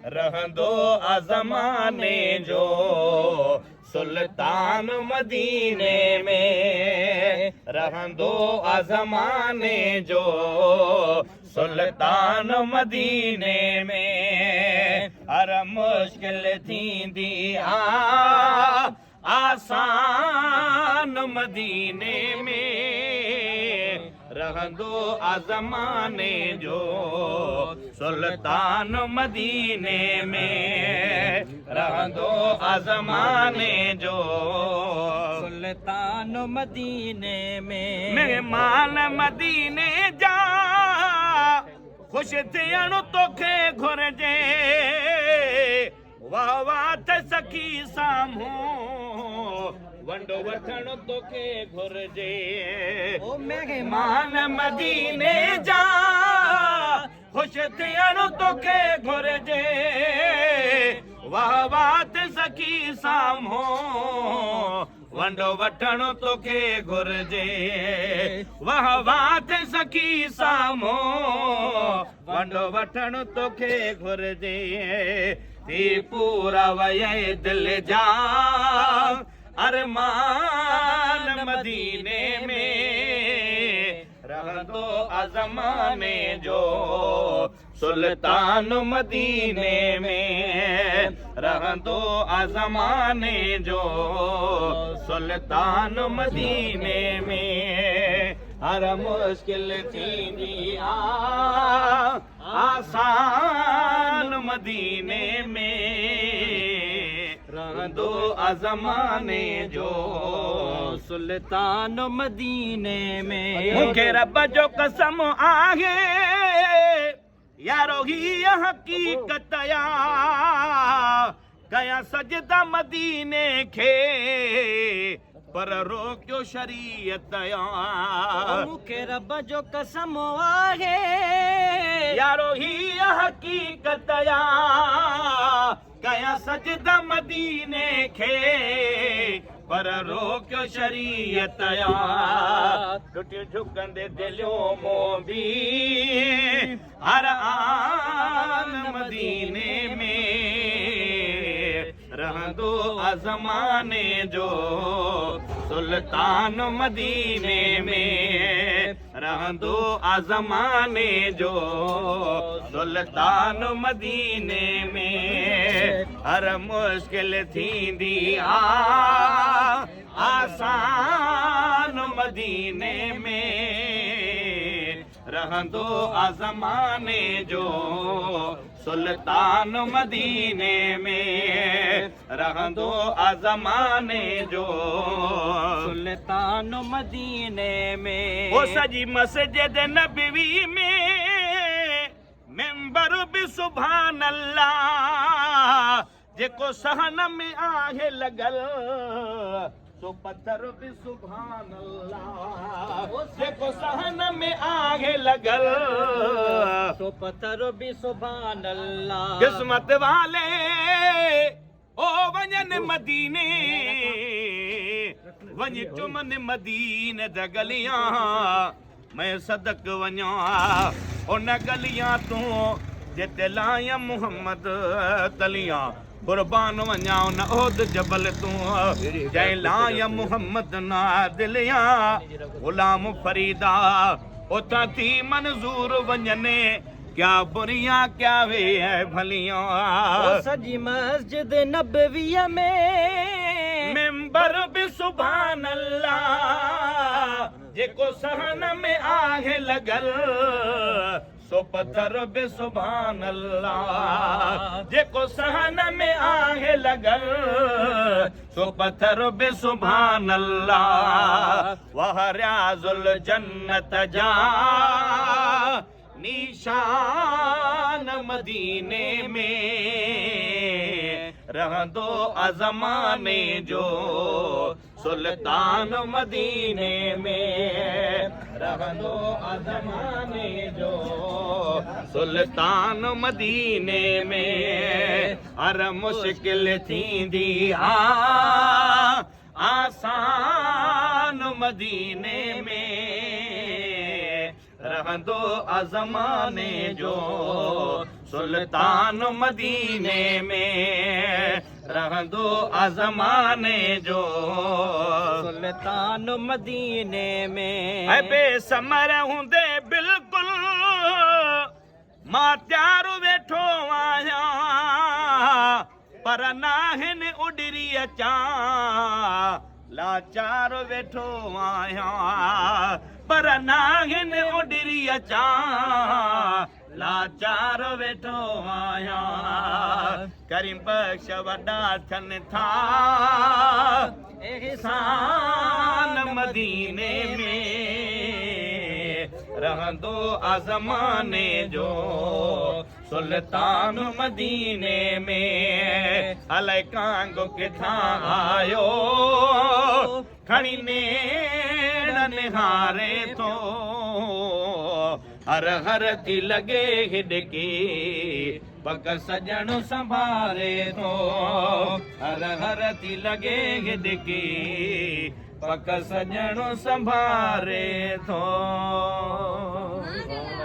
रहंदो ज़माने जो सुल्तान मदीने में, रहंदो ज़माने जो सुल्तान मदीने में। हर मुश्किल थींदी आसान मदीने में, रहंदो ज़माने जो सुल्तान मदीने में, रहंदो ज़माने जो सुल्तान मदीने में। मेहमान मदीने जा खुश थियण तोखे घुर्जे, वाह वाह त सखी साम्हूं वंडो वठण तोखे घुर्जे। ओ मेहमान मान मदीने जा खुश थियण तोखे घुर्जे, वाह वाह त सखी साम्हूं वंडो वठण तोखे घुर्जे। वाह वाह त सखी साम्हूं वंडो वठण तोखे घुर्जे। थी पूरा वये दिल जा अरमान मदीने में, रहंदो ज़माने जो सुल्तान मदीने में, रहंदो ज़माने जो सुल्तान मदीने में। हर मुश्किल थींदी आसान मदीने में, रहंदो ज़माने जो सुल्तान मदीने में। मूंखे रब जो कसम आहे यारो ही हकीकत या, कया सजदा मदीने खे पर रोकियो शरीयत या। मूंखे रब जो कसम आहे यारो ही हकीकत या, कया सजदा मदीने खे पर रोकियो शरीयत या। टुटियूं झुकंदे दिलियों मों भी हर आन मदीने में, रहंदो ज़माने जो सुल्तान मदीने में, रहंदो ज़माने जो सुल्तान मदीने में। हर मुश्किल थींदी आसान मदीने में, रहंदो ज़माने जो सुल्तान मदीने में, रहंदो ज़माने जो सुल्तान मदीने में। ओ सजी मस्जिद नबवी में मेंबर भी सुभान अल्लाह, जेको सहन में आहे लॻल सो पत्थर भी सुभान अल्लाह, जेको सहन में आहे लॻल तो पत्थर भी सुभान अल्लाह। किस्मत वाले ओ वञन मदीने, वञ चुमन मदीने द गलियां, मैं सदक वञा उन गलियां तूं जिते लाया मुहम्मद तलियां, कुर्बान वञा उन ओद जबल तूं जंहिं लाया मुहम्मद ना दिलियां। गुलाम फरीदा उतां थी मंज़ूर वञने, क्या बुरियां क्या वे है भलियां। सजी मस्जिद नबवीअ में मेंबर भी सुभान अल्लाह, जेको सहन में आहे लॻल सो पत्थर भी सुभान अल्लाह, जेको सहन में आहे लॻल सो पत्थर भी सुभान अल्लाह। वह रियाज़ुल जन्नत जा निशान मदीने में, रहंदो ज़माने जो सुल्तान मदीने में, रहंदो ज़माने जो सुल्तान मदीने में। हर मुश्किल थींदी आसान मदीने में, रहंदो ज़माने जो सुल्तान मदीने में रहंदो ज़माने जो सुल्तान मदीने में ऐ बेसमर हूंदे बिल्कुल मां त्यारो वेठो आहियां पर नाहिन उडरी अचां लाचार वेठो आहियां पर नाहिन उडरी अचां लाचार वेठो आहियां करीम बख्श वॾा थियनि था एहसान मदीने में रहंदो ज़माने जो सुल्तान मदीने में अलाए कांगो किथां आयो खणी नेण निहारे थो हर हर थी लॻे हिॾकी पक सजण संभारे थो हर हर थी लॻे हिॾकी पक सजण संभारे थो